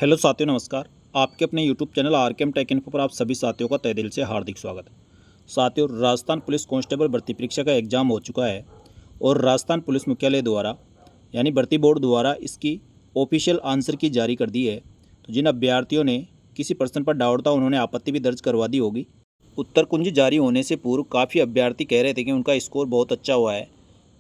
Hello साथियों, नमस्कार। आपके अपने YouTube channel RKM take info पर आप सभी साथियों का तहे दिल से हार्दिक स्वागत है। साथियों, राजस्थान पुलिस कांस्टेबल भर्ती परीक्षा का एग्ज़ाम हो चुका है और राजस्थान पुलिस मुख्यालय द्वारा यानी भर्ती बोर्ड द्वारा इसकी ऑफिशियल आंसर की जारी कर दी है। तो जिन अभ्यर्थियों ने किसी प्रश्न पर डाउट था उन्होंने आपत्ति भी दर्ज करवा दी होगी। उत्तर कुंजी जारी होने से पूर्व काफ़ी अभ्यर्थी कह रहे थे कि उनका स्कोर बहुत अच्छा हुआ है।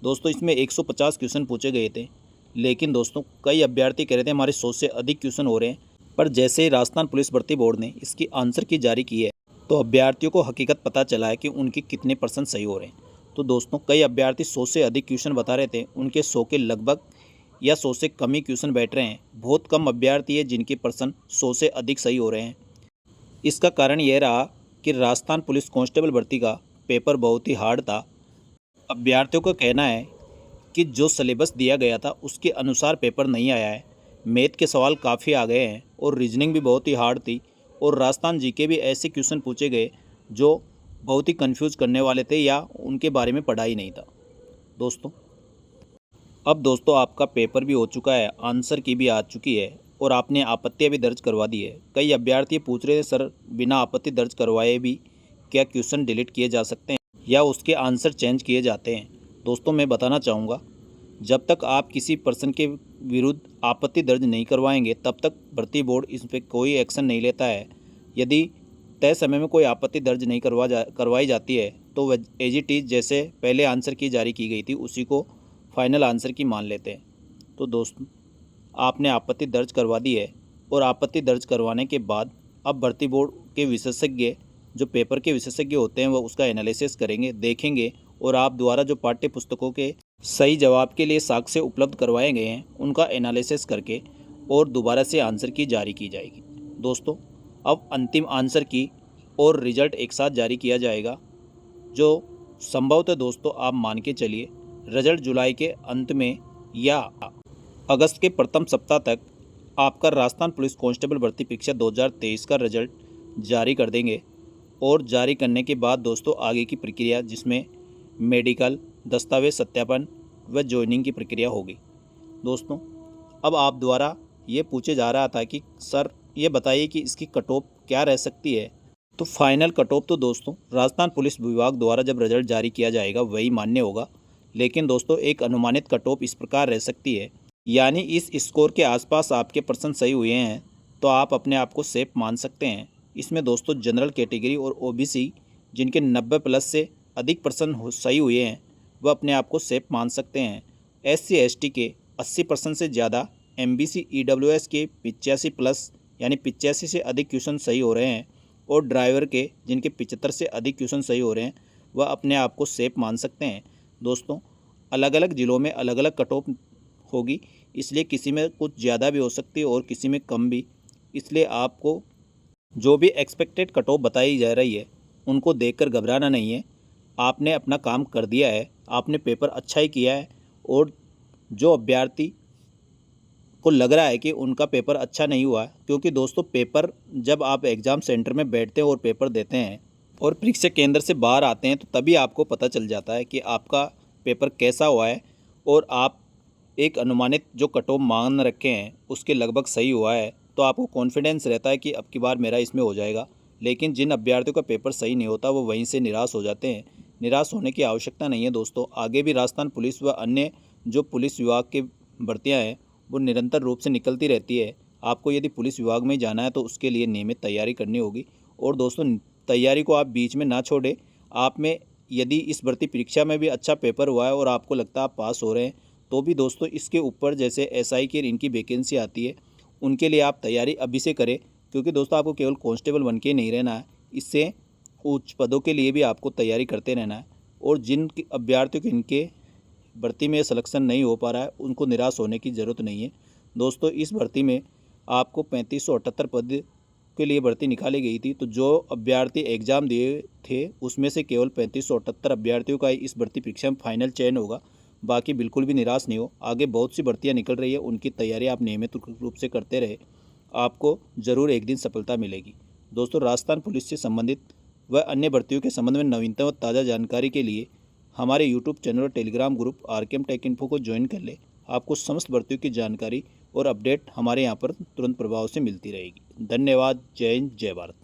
दोस्तों, इसमें 150 क्वेश्चन पूछे गए थे, लेकिन दोस्तों कई अभ्यर्थी कह रहे थे हमारे 100 से अधिक क्वेश्चन हो रहे हैं। पर जैसे ही राजस्थान पुलिस भर्ती बोर्ड ने इसकी आंसर की जारी की है तो अभ्यर्थियों को हकीकत पता चला है कि उनके कितने परसेंट सही हो रहे हैं। तो दोस्तों कई अभ्यर्थी 100 से अधिक क्वेश्चन बता रहे थे, उनके 100 के लगभग या 100 से कम ही क्वेश्चन बैठ रहे हैं। बहुत कम अभ्यर्थी है जिनके परसेंट 100 से अधिक सही हो रहे हैं। इसका कारण यह रहा कि राजस्थान पुलिस कांस्टेबल भर्ती का पेपर बहुत ही हार्ड था। अभ्यर्थियों का कहना है कि जो सिलेबस दिया गया था उसके अनुसार पेपर नहीं आया है। मैथ के सवाल काफ़ी आ गए हैं और रीजनिंग भी बहुत ही हार्ड थी और राजस्थान जीके भी ऐसे क्वेश्चन पूछे गए जो बहुत ही कंफ्यूज करने वाले थे या उनके बारे में पढ़ा ही नहीं था। दोस्तों, अब दोस्तों आपका पेपर भी हो चुका है, आंसर की भी आ चुकी है और आपने आपत्तियां भी दर्ज करवा दी है। कई अभ्यर्थी पूछ रहे थे सर, बिना आपत्ति दर्ज करवाए भी क्या क्वेश्चन डिलीट किए जा सकते हैं या उसके आंसर चेंज किए जाते हैं? दोस्तों, मैं बताना चाहूँगा, जब तक आप किसी पर्सन के विरुद्ध आपत्ति दर्ज नहीं करवाएंगे तब तक भर्ती बोर्ड इस पर कोई एक्शन नहीं लेता है। यदि तय समय में कोई आपत्ति दर्ज नहीं करवाई जाती है तो वह एज इट इज़ जैसे पहले आंसर की जारी की गई थी उसी को फाइनल आंसर की मान लेते हैं। तो दोस्तों, आपने आपत्ति दर्ज करवा दी है और आपत्ति दर्ज करवाने के बाद अब भर्ती बोर्ड के विशेषज्ञ, जो पेपर के विशेषज्ञ होते हैं, वह उसका एनालिसिस करेंगे, देखेंगे और आप द्वारा जो पाठ्य पुस्तकों के सही जवाब के लिए साक्ष्य उपलब्ध करवाए गए हैं उनका एनालिसिस करके और दोबारा से आंसर की जारी की जाएगी। दोस्तों, अब अंतिम आंसर की और रिजल्ट एक साथ जारी किया जाएगा, जो संभवतः दोस्तों आप मान के चलिए रिजल्ट जुलाई के अंत में या अगस्त के प्रथम सप्ताह तक आपका राजस्थान पुलिस कांस्टेबल भर्ती परीक्षा 2023 का रिजल्ट जारी कर देंगे। और जारी करने के बाद दोस्तों आगे की प्रक्रिया, जिसमें मेडिकल, दस्तावेज सत्यापन व ज्वाइनिंग की प्रक्रिया होगी। दोस्तों, अब आप द्वारा ये पूछे जा रहा था कि सर ये बताइए कि इसकी कट ऑफ क्या रह सकती है। तो फाइनल कट ऑफ तो दोस्तों राजस्थान पुलिस विभाग द्वारा जब रिजल्ट जारी किया जाएगा वही मान्य होगा, लेकिन दोस्तों एक अनुमानित कट ऑफ इस प्रकार रह सकती है, यानी इस स्कोर के आसपास आपके पर्सन सही हुए हैं तो आप अपने आप को सेफ मान सकते हैं। इसमें दोस्तों जनरल कैटेगरी और ओबीसी जिनके 90 प्लस से अधिक पर्सन सही हुए हैं वह अपने आप को सेफ मान सकते हैं। एससी एसटी के 80% से ज़्यादा, एमबीसी ईडब्ल्यूएस के 85 प्लस यानी 85 से अधिक क्वेश्चन सही हो रहे हैं और ड्राइवर के जिनके 75 से अधिक क्वेश्चन सही हो रहे हैं वह अपने आप को सेफ मान सकते हैं। दोस्तों, अलग अलग ज़िलों में अलग अलग कट ऑफ होगी, इसलिए किसी में कुछ ज़्यादा भी हो सकती है और किसी में कम भी। इसलिए आपको जो भी एक्सपेक्टेड कट ऑफ बताई जा रही है उनको देखकर घबराना नहीं है। आपने अपना काम कर दिया है, आपने पेपर अच्छा ही किया है और जो अभ्यर्थी को लग रहा है कि उनका पेपर अच्छा नहीं हुआ, क्योंकि दोस्तों पेपर जब आप एग्ज़ाम सेंटर में बैठते हैं और पेपर देते हैं और परीक्षा केंद्र से बाहर आते हैं तो तभी आपको पता चल जाता है कि आपका पेपर कैसा हुआ है और आप एक अनुमानित जो कट ऑफ मान रखे हैं उसके लगभग सही हुआ है तो आपको कॉन्फिडेंस रहता है कि अब की बार मेरा इसमें हो जाएगा। लेकिन जिन अभ्यर्थियों का पेपर सही नहीं होता वो वहीं से निराश हो जाते हैं। निराश होने की आवश्यकता नहीं है दोस्तों, आगे भी राजस्थान पुलिस व अन्य जो पुलिस विभाग की भर्तियाँ हैं वो निरंतर रूप से निकलती रहती है। आपको यदि पुलिस विभाग में जाना है तो उसके लिए नियमित तैयारी करनी होगी। और दोस्तों, तैयारी को आप बीच में ना छोड़ें। आप में यदि इस भर्ती परीक्षा में भी अच्छा पेपर हुआ है और आपको लगता है आप पास हो रहे हैं तो भी दोस्तों इसके ऊपर जैसे एसआई की इनकी वैकेंसी आती है उनके लिए आप तैयारी अभी से करें, क्योंकि दोस्तों आपको केवल कांस्टेबल बन के नहीं रहना है, इससे उच्च पदों के लिए भी आपको तैयारी करते रहना है। और जिन अभ्यर्थियों के इनके भर्ती में सिलेक्शन नहीं हो पा रहा है उनको निराश होने की ज़रूरत नहीं है। दोस्तों, इस भर्ती में आपको 3578 पद के लिए भर्ती निकाली गई थी, तो जो अभ्यर्थी एग्ज़ाम दिए थे उसमें से केवल 3578 अभ्यर्थियों का इस भर्ती परीक्षा में फाइनल चयन होगा। बाकी बिल्कुल भी निराश नहीं हो, आगे बहुत सी भर्तियां निकल रही है, उनकी तैयारी आप नियमित रूप से करते रहे, आपको ज़रूर एक दिन सफलता मिलेगी। दोस्तों, राजस्थान पुलिस से संबंधित व अन्य भर्तियों के संबंध में नवीनतम व ताज़ा जानकारी के लिए हमारे यूट्यूब चैनल और Telegram group RKM take info को ज्वाइन कर ले। आपको समस्त भर्तियों की जानकारी और अपडेट हमारे यहाँ पर तुरंत प्रभाव से मिलती रहेगी। धन्यवाद। जय हिंद, जय भारत।